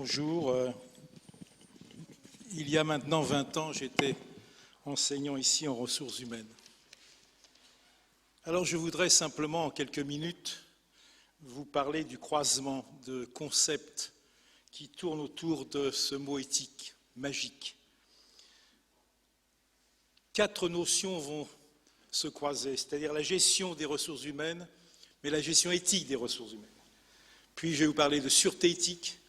Bonjour. Il y a maintenant 20 ans, j'étais enseignant ici en ressources humaines. Alors je voudrais simplement, en quelques minutes, vous parler du croisement de concepts qui tournent autour de ce mot éthique, magique. 4 notions vont se croiser, c'est-à-dire la gestion des ressources humaines, mais la gestion éthique des ressources humaines. Puis je vais vous parler de sûreté éthique,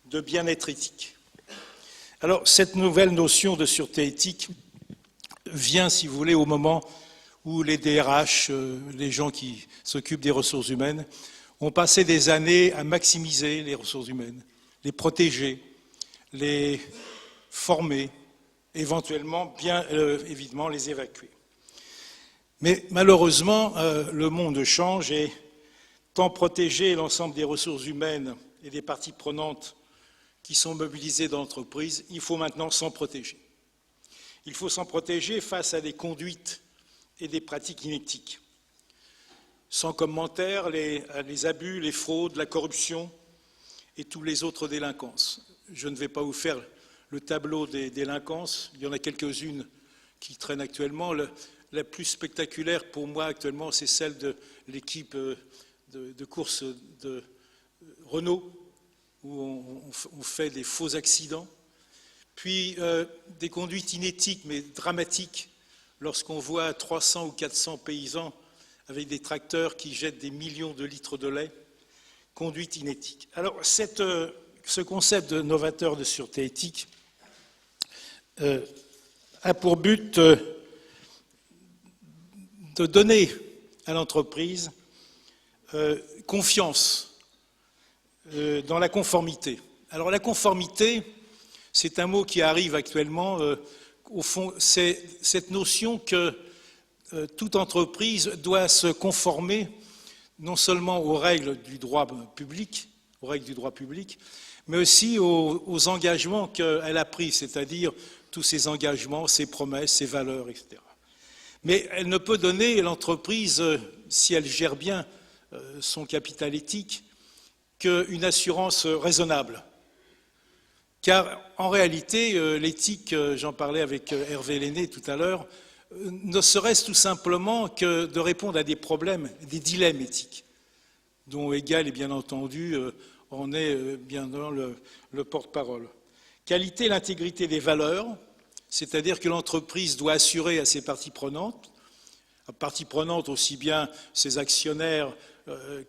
de bien-être éthique. Alors, cette nouvelle notion de sûreté éthique vient, si vous voulez, au moment où les DRH, les gens qui s'occupent des ressources humaines, ont passé des années à maximiser les ressources humaines, les protéger, les former, éventuellement, bien évidemment, les évacuer. Mais malheureusement, le monde change et tant protéger l'ensemble des ressources humaines et des parties prenantes qui sont mobilisées dans l'entreprise, il faut maintenant s'en protéger. Il faut s'en protéger face à des conduites et des pratiques inéthiques. Sans commentaire, les abus, les fraudes, la corruption et tous les autres délinquances. Je ne vais pas vous faire le tableau des délinquances, il y en a quelques-unes qui traînent actuellement. La plus spectaculaire pour moi actuellement, c'est celle de l'équipe de course de Renault, où on fait des faux accidents. Puis des conduites inéthiques mais dramatiques, lorsqu'on voit 300 ou 400 paysans avec des tracteurs qui jettent des millions de litres de lait. Conduite inéthique. Alors, ce concept de novateur de sûreté éthique a pour but de donner à l'entreprise confiance dans la conformité. Alors la conformité, c'est un mot qui arrive actuellement. Au fond, c'est cette notion que toute entreprise doit se conformer non seulement aux règles du droit public, mais aussi aux engagements qu'elle a pris, c'est-à-dire tous ses engagements, ses promesses, ses valeurs, etc. Mais elle ne peut donner l'entreprise, si elle gère bien son capital éthique, qu'une assurance raisonnable. Car en réalité, l'éthique, j'en parlais avec Hervé Lenné tout à l'heure, ne serait-ce tout simplement que de répondre à des problèmes, des dilemmes éthiques, dont Hegel, bien entendu, en est bien dans le porte-parole. Qualité, l'intégrité des valeurs, c'est-à-dire que l'entreprise doit assurer à ses parties prenantes aussi bien ses actionnaires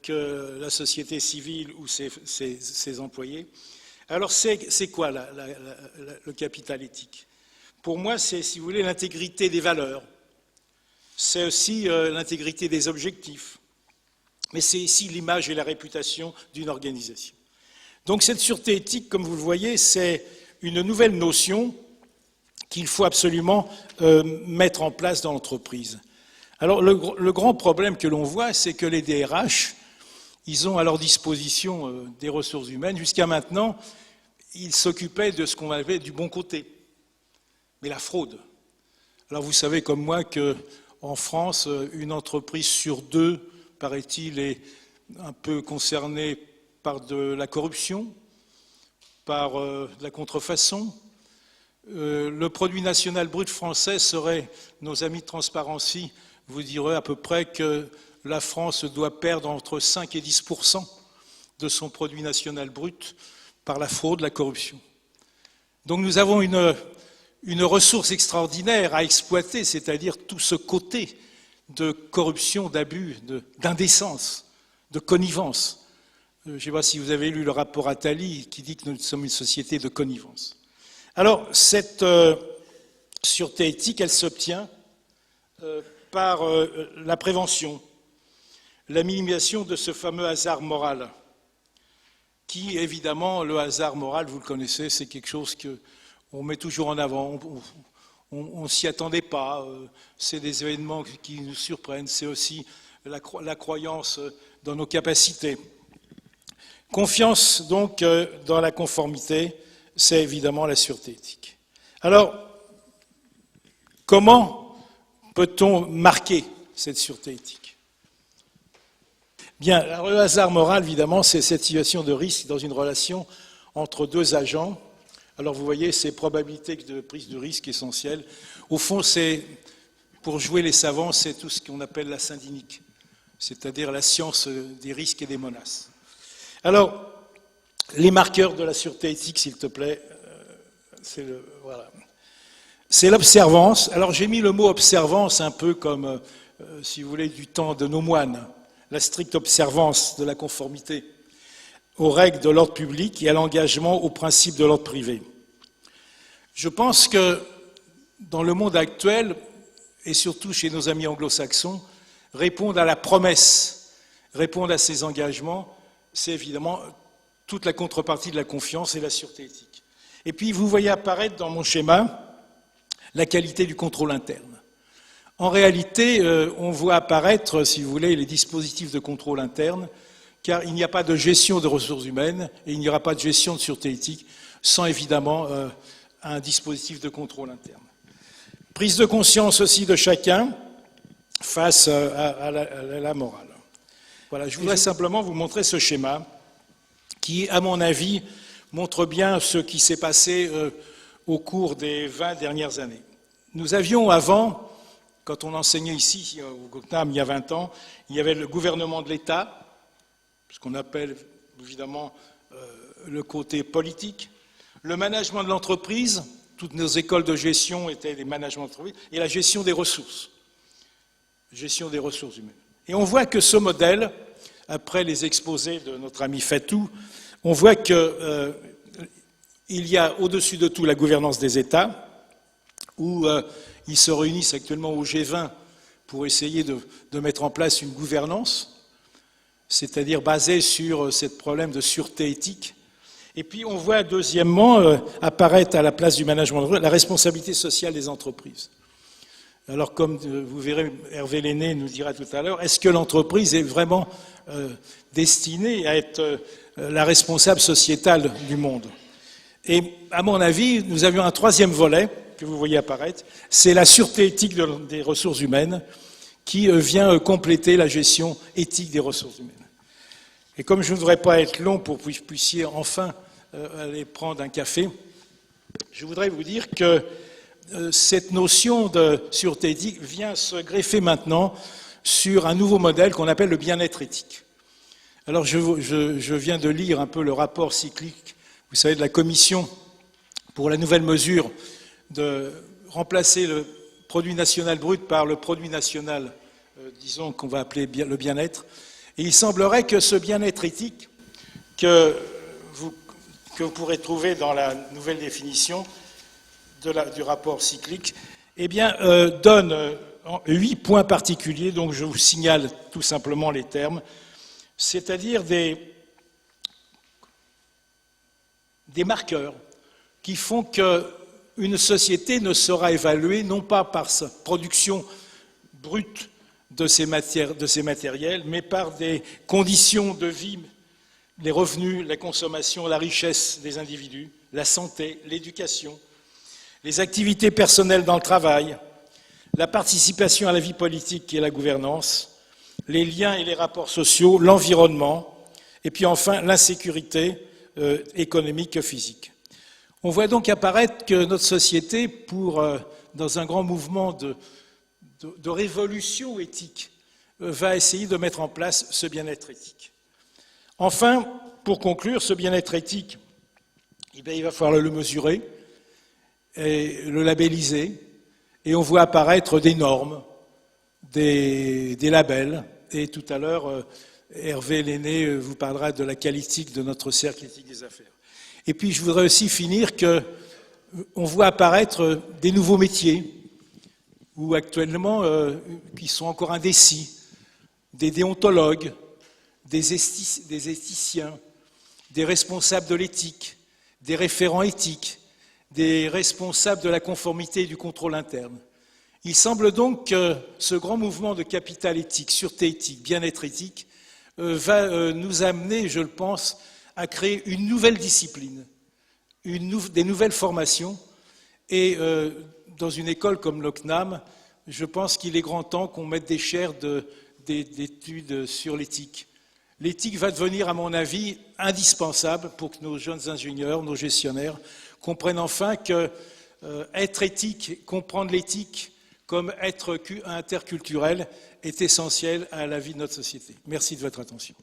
que la société civile ou ses employés. Alors c'est quoi le capital éthique? Pour moi, c'est, si vous voulez, l'intégrité des valeurs. C'est aussi l'intégrité des objectifs. Mais c'est ici l'image et la réputation d'une organisation. Donc cette sûreté éthique, comme vous le voyez, c'est une nouvelle notion qu'il faut absolument mettre en place dans l'entreprise. Alors le grand problème que l'on voit, c'est que les DRH, ils ont à leur disposition des ressources humaines. Jusqu'à maintenant, ils s'occupaient de ce qu'on appelait du bon côté, mais la fraude. Alors vous savez comme moi qu'en France, une entreprise sur 2, paraît-il, est un peu concernée par de la corruption, par de la contrefaçon. Le produit national brut français serait, nos amis de Transparency vous diraient à peu près que la France doit perdre entre 5 et 10% de son produit national brut par la fraude, la corruption. Donc nous avons une ressource extraordinaire à exploiter, c'est-à-dire tout ce côté de corruption, d'abus, d'indécence, de connivence. Je ne sais pas si vous avez lu le rapport Attali qui dit que nous sommes une société de connivence. Alors, cette sûreté éthique, elle s'obtient par la prévention, la minimisation de ce fameux hasard moral, qui, évidemment, le hasard moral, vous le connaissez, c'est quelque chose qu'on met toujours en avant, on ne s'y attendait pas, c'est des événements qui nous surprennent, c'est aussi la croyance dans nos capacités. Confiance, donc, dans la conformité, c'est évidemment la sûreté éthique. Alors, comment peut-on marquer cette sûreté éthique? Bien, le hasard moral, évidemment, c'est cette situation de risque dans une relation entre deux agents. Alors vous voyez, ces probabilités de prise de risque essentielles. Au fond, c'est, pour jouer les savants, c'est tout ce qu'on appelle la syndinique, c'est-à-dire la science des risques et des menaces. Alors, les marqueurs de la sûreté éthique, s'il te plaît, voilà. C'est l'observance. Alors j'ai mis le mot observance un peu comme, si vous voulez, du temps de nos moines, la stricte observance de la conformité aux règles de l'ordre public et à l'engagement aux principes de l'ordre privé. Je pense que dans le monde actuel, et surtout chez nos amis anglo-saxons, répondre à la promesse, répondre à ces engagements, c'est évidemment toute la contrepartie de la confiance et la sûreté éthique. Et puis vous voyez apparaître dans mon schéma la qualité du contrôle interne. En réalité, on voit apparaître, si vous voulez, les dispositifs de contrôle interne, car il n'y a pas de gestion de ressources humaines et il n'y aura pas de gestion de sûreté éthique sans évidemment un dispositif de contrôle interne. Prise de conscience aussi de chacun face à la morale. Voilà, je voudrais simplement vous montrer ce schéma qui, à mon avis, montre bien ce qui s'est passé au cours des 20 dernières années. Nous avions avant, quand on enseignait ici au CNAM il y a 20 ans, il y avait le gouvernement de l'État, ce qu'on appelle évidemment le côté politique, le management de l'entreprise, toutes nos écoles de gestion étaient des managements d'entreprise, et la gestion des ressources humaines. Et on voit que ce modèle, après les exposés de notre ami Fatou, on voit qu'il y a au-dessus de tout la gouvernance des États, où ils se réunissent actuellement au G20 pour essayer de mettre en place une gouvernance, c'est-à-dire basée sur ce problème de sûreté éthique. Et puis on voit deuxièmement apparaître à la place du management la responsabilité sociale des entreprises. Alors comme vous verrez, Hervé Lenné nous dira tout à l'heure, est-ce que l'entreprise est vraiment destinée à être la responsable sociétale du monde? Et à mon avis, nous avions un troisième volet que vous voyez apparaître, c'est la sûreté éthique des ressources humaines qui vient compléter la gestion éthique des ressources humaines. Et comme je ne voudrais pas être long pour que vous puissiez enfin aller prendre un café, je voudrais vous dire que cette notion de sûreté éthique vient se greffer maintenant sur un nouveau modèle qu'on appelle le bien-être éthique. Alors je viens de lire un peu le rapport cyclique, vous savez, de la Commission pour la nouvelle mesure de remplacer le produit national brut par le produit national, disons qu'on va appeler le bien-être. Et il semblerait que ce bien-être éthique que vous pourrez trouver dans la nouvelle définition du rapport cyclique, eh bien, donne 8 points particuliers, donc je vous signale tout simplement les termes, c'est-à-dire des marqueurs qui font qu'une société ne sera évaluée non pas par sa production brute de ces matériels, mais par des conditions de vie, les revenus, la consommation, la richesse des individus, la santé, l'éducation, les activités personnelles dans le travail, la participation à la vie politique et à la gouvernance, les liens et les rapports sociaux, l'environnement, et puis enfin l'insécurité économique et physique. On voit donc apparaître que notre société, dans un grand mouvement de révolution éthique, va essayer de mettre en place ce bien-être éthique. Enfin, pour conclure, ce bien-être éthique, eh bien, il va falloir le mesurer et le labelliser, et on voit apparaître des normes, des labels, et tout à l'heure, Hervé Lenné vous parlera de la qualitique de notre cercle éthique des affaires. Et puis je voudrais aussi finir qu'on voit apparaître des nouveaux métiers, ou actuellement, qui sont encore indécis, des déontologues, des éthiciens, des responsables de l'éthique, des référents éthiques, des responsables de la conformité et du contrôle interne. Il semble donc que ce grand mouvement de capital éthique, sûreté éthique, bien-être éthique, va nous amener, je le pense, à créer une nouvelle discipline, des nouvelles formations. Et dans une école comme le CNAM, je pense qu'il est grand temps qu'on mette des chaires d'études sur l'éthique L'éthique va devenir, à mon avis, indispensable pour que nos jeunes ingénieurs, nos gestionnaires, comprennent enfin que être éthique, comprendre l'éthique comme être interculturel est essentiel à la vie de notre société. Merci de votre attention.